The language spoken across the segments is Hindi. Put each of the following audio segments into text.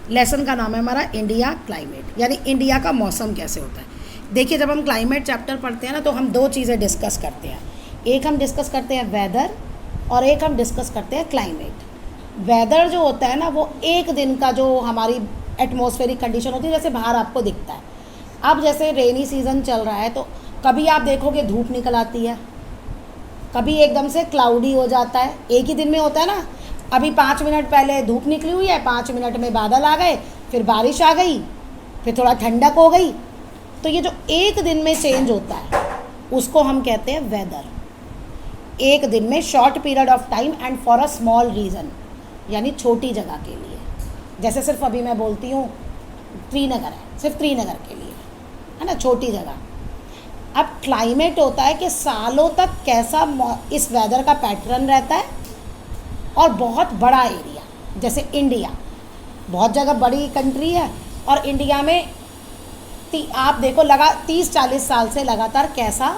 लेसन का नाम है हमारा इंडिया क्लाइमेट, यानी इंडिया का मौसम कैसे होता है। देखिए जब हम क्लाइमेट चैप्टर पढ़ते हैं ना तो हम दो चीज़ें डिस्कस करते हैं, एक हम डिस्कस करते हैं वेदर और एक हम डिस्कस करते हैं क्लाइमेट। वेदर जो होता है ना वो एक दिन का जो हमारी एटमॉस्फेरिक कंडीशन होती है, जैसे बाहर आपको दिखता है। अब जैसे रेनी सीज़न चल रहा है तो कभी आप देखोगे धूप निकल आती है, कभी एकदम से क्लाउडी हो जाता है, एक ही दिन में होता है ना। अभी 5 मिनट पहले धूप निकली हुई है, 5 मिनट में बादल आ गए, फिर बारिश आ गई, फिर थोड़ा ठंडक हो गई। तो ये जो एक दिन में चेंज होता है उसको हम कहते हैं वेदर। एक दिन में short period of time and for a small reason, यानी छोटी जगह के लिए। जैसे सिर्फ अभी मैं बोलती हूँ श्रीनगर है, सिर्फ श्रीनगर के लिए है ना, छोटी जगह। अब क्लाइमेट होता है कि सालों तक कैसा इस वेदर का पैटर्न रहता है और बहुत बड़ा एरिया, जैसे इंडिया बहुत जगह बड़ी कंट्री है और इंडिया में आप देखो 30-40 साल से लगातार कैसा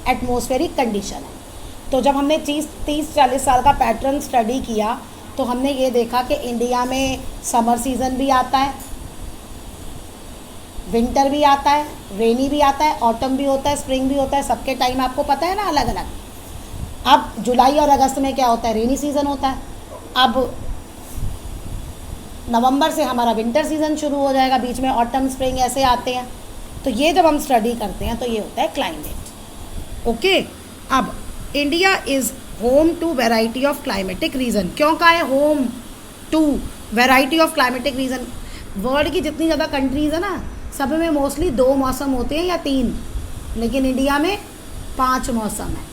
एटमॉस्फेरिक कंडीशन है। तो जब हमने 30-40 साल का पैटर्न स्टडी किया तो हमने ये देखा कि इंडिया में समर सीज़न भी आता है, विंटर भी आता है, रेनी भी आता है, ऑटम भी होता है, स्प्रिंग भी होता है। सबके टाइम आपको पता है ना अलग अलग। अब जुलाई और अगस्त में क्या होता है, रेनी सीज़न होता है। अब नवंबर से हमारा विंटर सीज़न शुरू हो जाएगा, बीच में ऑटम स्प्रिंग ऐसे आते हैं। तो ये जब हम स्टडी करते हैं तो ये होता है क्लाइमेट। ओके, अब India is home to variety of climatic region. क्यों कहा है home to variety of climatic region? World की जितनी ज़्यादा कंट्रीज़ है ना, सब में मोस्टली 2 मौसम होते हैं या 3, लेकिन इंडिया में 5 मौसम है।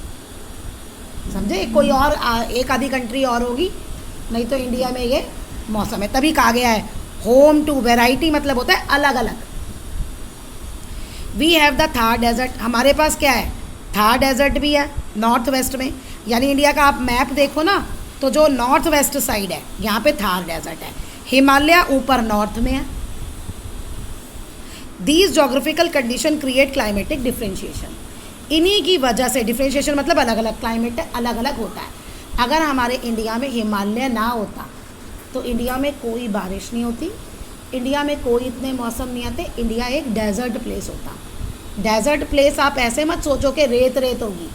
समझे? कोई और एक आधी कंट्री और होगी, नहीं तो इंडिया में ये मौसम है। तभी कहा गया है होम टू वेराइटी, मतलब होता है अलग अलग। We have the Thar desert. हमारे पास क्या है, थार डेजर्ट भी है नॉर्थ वेस्ट में। यानी इंडिया का आप मैप देखो ना तो जो नॉर्थ वेस्ट साइड है यहाँ पे थार डेजर्ट है, हिमालय ऊपर नॉर्थ में है। These geographical condition create climatic differentiation. इन्हीं की वजह से, डिफ्रेंशिएशन मतलब अलग अलग क्लाइमेट अलग अलग होता है। अगर हमारे इंडिया में हिमालय ना होता तो इंडिया में कोई बारिश नहीं होती, इंडिया में कोई इतने मौसम नहीं आते, इंडिया एक डेजर्ट प्लेस होता। डेजर्ट प्लेस आप ऐसे मत सोचो कि रेत रेत होगी।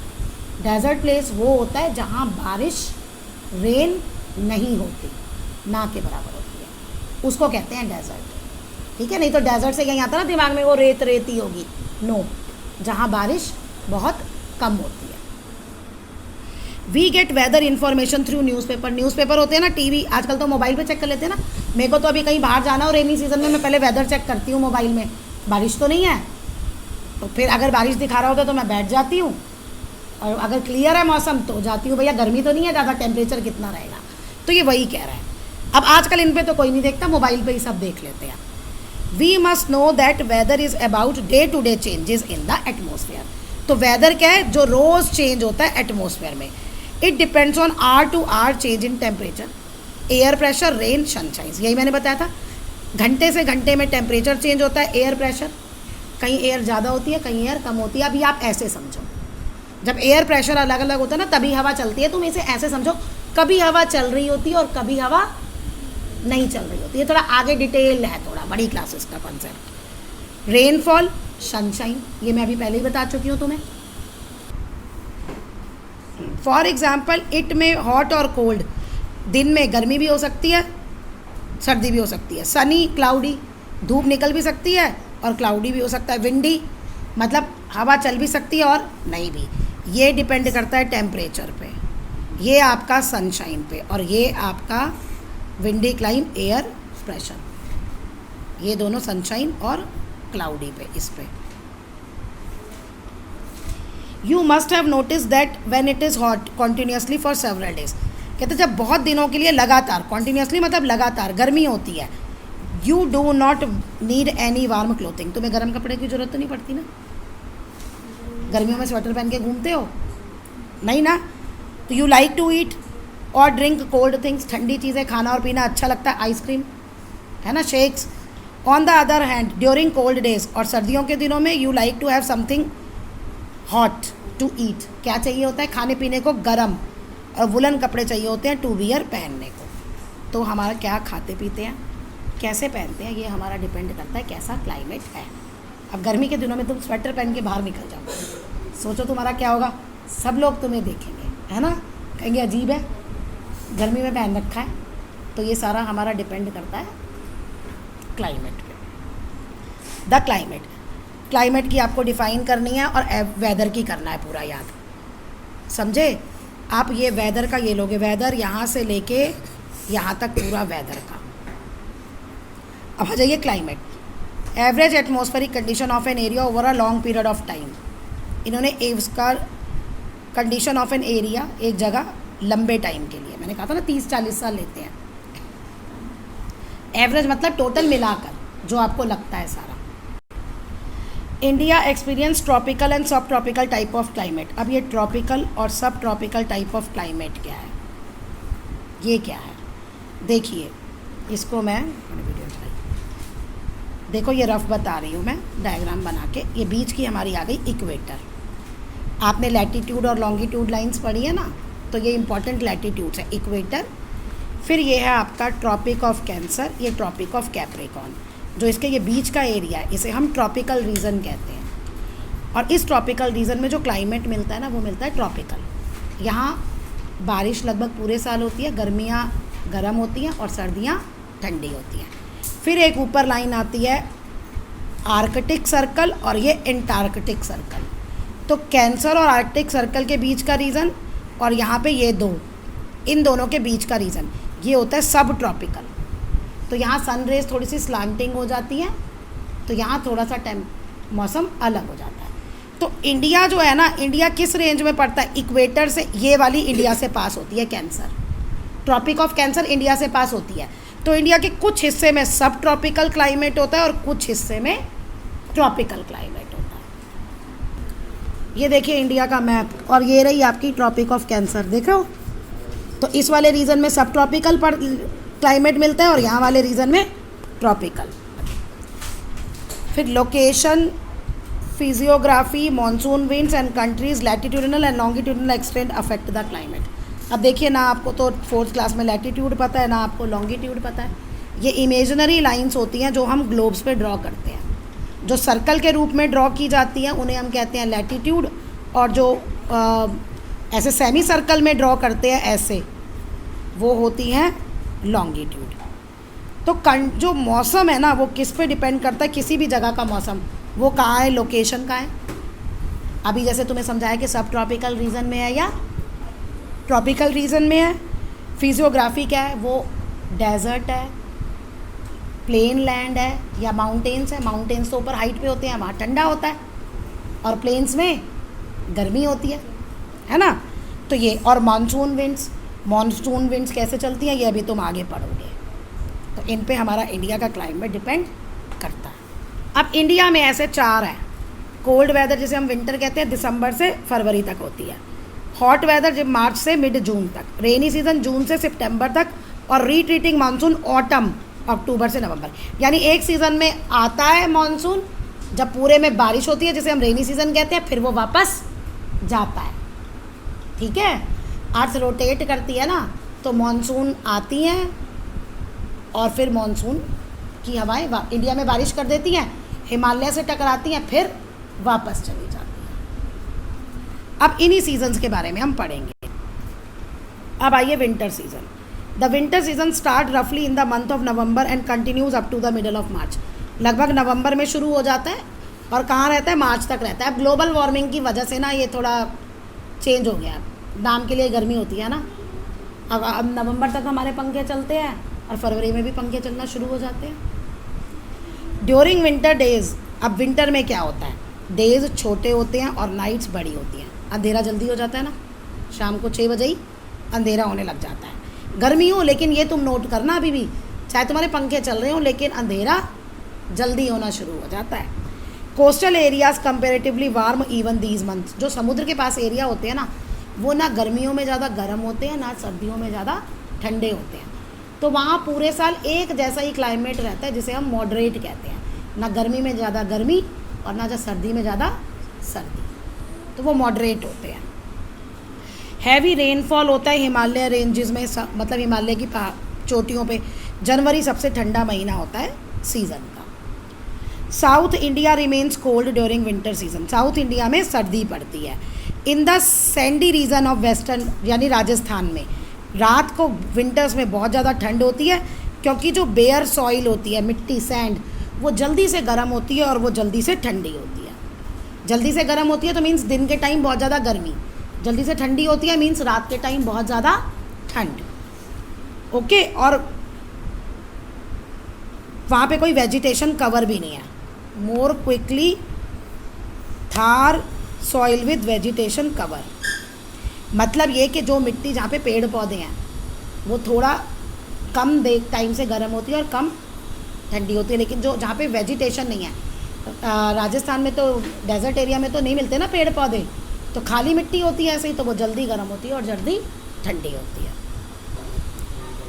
डेजर्ट प्लेस वो होता है जहाँ बारिश, रेन नहीं होती, ना के बराबर होती है, उसको कहते हैं डेजर्ट। ठीक है, नहीं तो डेजर्ट से यही आता ना दिमाग में वो रेत रेती होगी। नो, जहाँ बारिश बहुत कम होती है। We get weather information through newspaper. Newspaper होते हैं ना, टीवी, आजकल तो मोबाइल पे चेक कर लेते हैं ना। मेरे को तो अभी कहीं बाहर जाना हो रेनी सीज़न में, मैं पहले वेदर चेक करती हूँ मोबाइल में, बारिश तो नहीं है। तो फिर अगर बारिश दिखा रहा होता तो मैं बैठ जाती हूँ, और अगर क्लियर है मौसम तो जाती हूँ भैया गर्मी तो नहीं है ज़्यादा, टेम्परेचर कितना रहेगा। तो ये वही कह रहा है। अब आजकल इन पे तो कोई नहीं देखता, मोबाइल पे ही सब देख लेते हैं। We must know that weather is about day to day changes in the atmosphere. तो वेदर क्या है, जो रोज़ चेंज होता है एटमोसफेयर में। It depends on are two are change in temperature, air pressure, rain, sunshine. यही मैंने बताया था, घंटे से घंटे में टेम्परेचर चेंज होता है, एयर प्रेशर, कहीं एयर ज़्यादा होती है, कहीं एयर कम होती है। अभी आप ऐसे समझो, जब एयर प्रेशर अलग अलग होता है ना तभी हवा चलती है। तुम इसे ऐसे समझो, कभी हवा चल रही होती है और कभी हवा नहीं चल रही होती है। थोड़ा आगे डिटेल है, थोड़ा बड़ी क्लासेस का कॉन्सेप्ट। रेनफॉल, सनशाइन, ये मैं अभी पहले ही बता चुकी हूँ तुम्हें। फॉर एग्जाम्पल, इट में हॉट और कोल्ड, दिन में गर्मी भी हो सकती है, सर्दी भी हो सकती है। सनी, क्लाउडी, धूप निकल भी सकती है और क्लाउडी भी हो सकता है। विंडी, मतलब हवा चल भी सकती है और नहीं भी। ये डिपेंड करता है टेम्परेचर पे। ये आपका सनशाइन पे और ये आपका विंडी, क्लाइम, एयर प्रेशर, ये दोनों सनशाइन और क्लाउडी पे, इस पे। You must have notice that when it is hot continuously for several days. कहते जब बहुत दिनों के लिए लगातार, कॉन्टीन्यूसली मतलब लगातार गर्मी होती है, you do not need any warm clothing. तुम्हें गर्म कपड़े की ज़रूरत तो नहीं पड़ती ना, गर्मियों में स्वेटर पहन के घूमते हो नहीं ना। तो यू लाइक टू ईट और ड्रिंक कोल्ड थिंग्स, ठंडी चीज़ें खाना और पीना अच्छा लगता है, आइसक्रीम है ना, shakes. On the other hand during cold days, और सर्दियों के दिनों में you like to have something hot to eat. क्या चाहिए होता है खाने पीने को, गर्म, और वुलन कपड़े चाहिए होते हैं टू वियर, पहनने को। तो हमारा क्या खाते पीते हैं, कैसे पहनते हैं ये हमारा डिपेंड करता है कैसा क्लाइमेट है। अब गर्मी के दिनों में तुम स्वेटर पहन के बाहर निकल जाओ, सोचो तुम्हारा क्या होगा। सब लोग तुम्हें देखेंगे, है ना, कहेंगे अजीब है, गर्मी में पहन रखा है। तो ये सारा हमारा डिपेंड करता है क्लाइमेट पे। द क्लाइमेट, क्लाइमेट की आपको डिफ़ाइन करनी है और वेदर की करना है पूरा याद, समझे आप। ये वेदर का ये लोगे, वेदर यहाँ से लेके यहाँ तक पूरा वेदर का। अब आ जाइए climate, average atmospheric condition of an area over a long period of time. इन्होंने उसका कंडीशन ऑफ एन एरिया, एक जगह लंबे टाइम के लिए, मैंने कहा था ना 30-40 साल लेते हैं। एवरेज मतलब टोटल मिलाकर जो आपको लगता है सारा। इंडिया एक्सपीरियंस ट्रॉपिकल एंड सब ट्रॉपिकल टाइप ऑफ क्लाइमेट। अब ये ट्रॉपिकल और सब ट्रॉपिकल टाइप ऑफ क्लाइमेट क्या है, ये क्या है देखिए। इसको मैं वीडियो देखो, ये रफ बता रही हूँ मैं डायग्राम बना के। ये बीच की हमारी आ गई इक्वेटर। आपने लैटीट्यूड और लॉन्गिट्यूड लाइंस पढ़ी है ना, तो ये इंपॉर्टेंट लैटीट्यूड्स है, इक्वेटर। फिर ये है आपका ट्रॉपिक ऑफ कैंसर, ये ट्रॉपिक ऑफ कैप्रिकॉर्न, जो इसके ये बीच का एरिया है, इसे हम ट्रॉपिकल रीजन कहते हैं। और इस ट्रॉपिकल रीजन में जो क्लाइमेट मिलता है ना, वो मिलता है ट्रॉपिकल। यहाँ बारिश लगभग पूरे साल होती है, गर्मियाँ गर्म होती हैं और सर्दियाँ ठंडी होती हैं। फिर एक ऊपर लाइन आती है आर्कटिक सर्कल और ये एंटार्कटिक सर्कल। तो कैंसर और आर्कटिक सर्कल के बीच का रीजन और यहाँ पे ये दो, इन दोनों के बीच का रीजन ये होता है सब ट्रॉपिकल। तो यहाँ सन रेज थोड़ी सी स्लांटिंग हो जाती है, तो यहाँ थोड़ा सा मौसम अलग हो जाता है। तो इंडिया जो है ना, इंडिया किस रेंज में पड़ता है, इक्वेटर से, ये वाली इंडिया से पास होती है cancer, tropic of cancer India से पास होती है। तो इंडिया के कुछ हिस्से में सब ट्रॉपिकल क्लाइमेट होता है और कुछ हिस्से में ट्रॉपिकल क्लाइमेट होता है। ये देखिए इंडिया का मैप, और ये रही आपकी ट्रॉपिक ऑफ कैंसर, देख रहे हो। तो इस वाले रीजन में सब ट्रॉपिकल क्लाइमेट मिलता है और यहाँ वाले रीजन में ट्रॉपिकल। फिर location, physiography, monsoon winds and countries, latitudinal and longitudinal extent affect the climate. अब देखिए ना, आपको तो 4th क्लास में लैटिट्यूड पता है ना, आपको लॉन्गिट्यूड पता है। ये इमेजिनरी लाइंस होती हैं जो हम ग्लोब्स पे ड्रॉ करते हैं। जो सर्कल के रूप में ड्रॉ की जाती हैं उन्हें हम कहते हैं लैटिट्यूड, और जो ऐसे सेमी सर्कल में ड्रॉ करते हैं ऐसे, वो होती हैं लॉन्गिट्यूड। तो जो मौसम है ना, वो किस पे डिपेंड करता है, किसी भी जगह का मौसम, वो कहाँ है, लोकेशन का है। अभी जैसे तुम्हें समझाया कि सब ट्रॉपिकल रीजन में है या ट्रॉपिकल रीजन में है। फिजियोग्राफी क्या है, वो डेजर्ट है, प्लेन लैंड है या माउंटेन्स है। माउंटेन्स तो ऊपर हाइट पे होते हैं, वहाँ ठंडा होता है, और प्लेन्स में गर्मी होती है ना। तो ये, और मानसून विंड्स कैसे चलती हैं ये अभी तुम आगे पढ़ोगे। तो इन पे हमारा इंडिया का क्लाइमेट डिपेंड करता है। अब इंडिया में ऐसे 4 हैं। कोल्ड वेदर जिसे हम विंटर कहते हैं, दिसंबर से फरवरी तक होती है। हॉट वेदर जब मार्च से मिड जून तक। रेनी सीजन जून से सितंबर तक। और रिट्रीटिंग मानसून ऑटम, अक्टूबर से नवंबर। यानी एक सीज़न में आता है मानसून जब पूरे में बारिश होती है, जिसे हम रेनी सीजन कहते हैं, फिर वो वापस जाता है। ठीक है, अर्थ रोटेट करती है ना, तो मानसून आती हैं और फिर मानसून की हवाएं इंडिया में बारिश कर देती हैं, हिमालय से टकराती हैं, फिर वापस चली जाती हैं। अब इन्हीं सीजन्स के बारे में हम पढ़ेंगे। अब आइए winter season. The winter season start रफली in the month of November and continues up to the middle of March. लगभग नवंबर में शुरू हो जाता है और कहाँ रहता है, मार्च तक रहता है। अब ग्लोबल वार्मिंग की वजह से ना ये थोड़ा चेंज हो गया, नाम के लिए गर्मी होती है ना। अब नवंबर तक हमारे पंखे चलते हैं और फरवरी में भी पंखे चलना शुरू हो जाते हैं। ड्यूरिंग विंटर डेज, अब विंटर में क्या होता है, डेज छोटे होते हैं और नाइट्स बड़ी होती हैं। अंधेरा जल्दी हो जाता है ना, शाम को 6 बजे ही अंधेरा होने लग जाता है। गर्मी हो, लेकिन ये तुम नोट करना, अभी भी चाहे तुम्हारे पंखे चल रहे हो, लेकिन अंधेरा जल्दी होना शुरू हो जाता है। Coastal areas comparatively warm even these months. जो समुद्र के पास एरिया होते हैं ना, वो ना गर्मियों में ज़्यादा गर्म होते हैं, ना सर्दियों में ज़्यादा ठंडे होते हैं। तो वहाँ पूरे साल एक जैसा ही क्लाइमेट रहता है, जिसे हम मॉडरेट कहते हैं। ना गर्मी में ज़्यादा गर्मी और ना सर्दी में ज़्यादा सर्दी, तो वो मॉडरेट होते हैं। हैवी रेनफॉल होता है हिमालय रेंजेस में, मतलब हिमालय की चोटियों पे। जनवरी सबसे ठंडा महीना होता है सीज़न का। South India remains cold during winter season, south India में सर्दी पड़ती है। In the sandy region of western यानी राजस्थान में रात को विंटर्स में बहुत ज़्यादा ठंड होती है, क्योंकि जो बेयर सॉइल होती है, मिट्टी सैंड, वो जल्दी से गर्म होती है और वो जल्दी से ठंडी होती है। जल्दी से गर्म होती है तो मीन्स दिन के टाइम बहुत ज़्यादा गर्मी, जल्दी से ठंडी होती है मीन्स रात के टाइम बहुत ज़्यादा ठंड। ओके, और वहाँ पे कोई वेजिटेशन कवर भी नहीं है। More quickly Thar soil with vegetation cover, मतलब ये कि जो मिट्टी जहाँ पे पेड़ पौधे हैं वो थोड़ा कम टाइम से गर्म होती है और कम ठंडी होती है, लेकिन जो जहाँ पे वेजिटेशन नहीं है, राजस्थान में तो डेजर्ट एरिया में तो नहीं मिलते ना पेड़ पौधे, तो खाली मिट्टी होती है ऐसे ही, तो वो जल्दी गर्म होती है और जल्दी ठंडी होती है।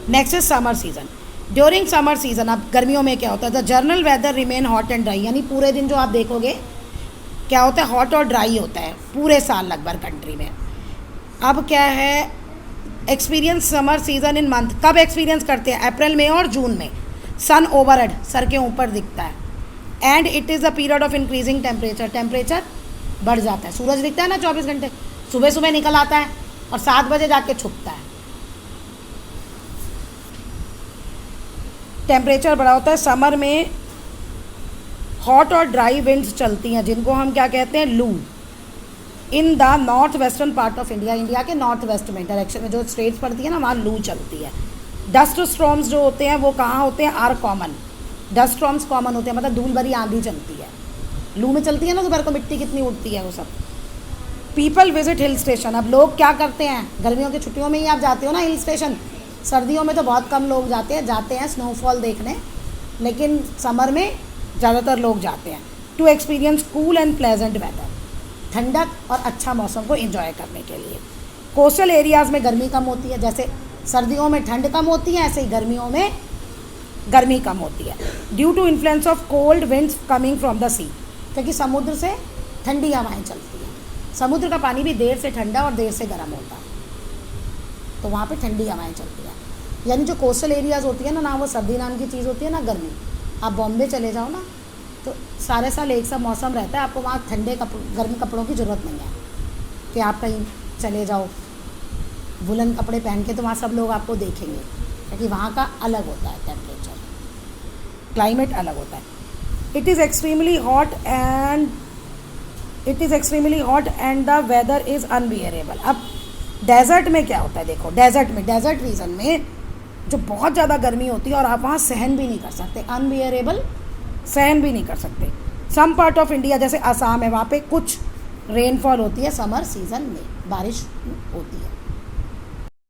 Next is summer season. During summer season, अब गर्मियों में क्या होता है, the general weather remain hot and dry, यानी पूरे दिन जो आप देखोगे क्या होता है, हॉट और ड्राई होता है पूरे साल लगभग कंट्री में। अब क्या है, एक्सपीरियंस समर सीज़न इन मंथ, कब एक्सपीरियंस करते हैं, अप्रैल में और जून में। सन ओवरहेड, सर के ऊपर दिखता है, and it is a period of increasing temperature, temperature बढ़ जाता है। सूरज दिखता है ना 24 घंटे, सुबह सुबह निकल आता है और 7 बजे जाके छुपता है। टेम्परेचर बढ़ा होता है। समर में हॉट और ड्राई विंड्स चलती हैं, जिनको हम क्या कहते हैं, लू। In the north western part of India, India के नॉर्थ वेस्ट में डायरेक्शन में जो स्टेट्स पड़ती है ना, वहाँ लू चलती है। डस्ट स्टॉर्म्स जो होते हैं वो कहाँ होते हैं, are common. Dust storms common होते हैं, मतलब धूल भरी आंधी चलती है, लू में चलती है ना, दोपहर को मिट्टी कितनी उड़ती है वो सब। पीपल विजिट हिल स्टेशन, अब लोग क्या करते हैं, गर्मियों की छुट्टियों में ही आप जाते हो ना हिल स्टेशन, सर्दियों में तो बहुत कम लोग जाते हैं स्नोफॉल देखने, लेकिन समर में ज़्यादातर लोग जाते हैं। To experience cool and pleasant weather, ठंडक और अच्छा मौसम को एंजॉय करने के लिए। कोस्टल एरियाज़ में गर्मी कम होती है, जैसे सर्दियों में ठंड कम होती है, ऐसे ही गर्मियों में गर्मी कम होती है। Due to influence of cold winds coming from the sea, क्योंकि समुद्र से ठंडी हवाएं चलती हैं, समुद्र का पानी भी देर से ठंडा और देर से गर्म होता है, तो वहाँ पे ठंडी हवाएं चलती हैं। यानी जो कोस्टल एरियाज़ होती है ना वो सर्दी नाम की चीज़ होती है ना गर्मी। आप बॉम्बे चले जाओ ना तो सारे साल एक सा मौसम रहता है, आपको वहाँ ठंडे गर्म कपड़ों की ज़रूरत नहीं है कि आप कहीं चले जाओ वुलन कपड़े पहन के, तो वहाँ सब लोग आपको देखेंगे, क्योंकि वहाँ का अलग होता है टेम्परेचर, क्लाइमेट अलग होता है। It is extremely hot and the weather is unbearable. अब डेजर्ट में क्या होता है, देखो डेजर्ट रीजन में जो बहुत ज़्यादा गर्मी होती है और आप वहाँ सहन भी नहीं कर सकते, अनबियरेबल, सहन भी नहीं कर सकते। सम पार्ट ऑफ इंडिया जैसे आसाम है, वहाँ पे कुछ रेनफॉल होती है समर सीज़न में, बारिश होती है।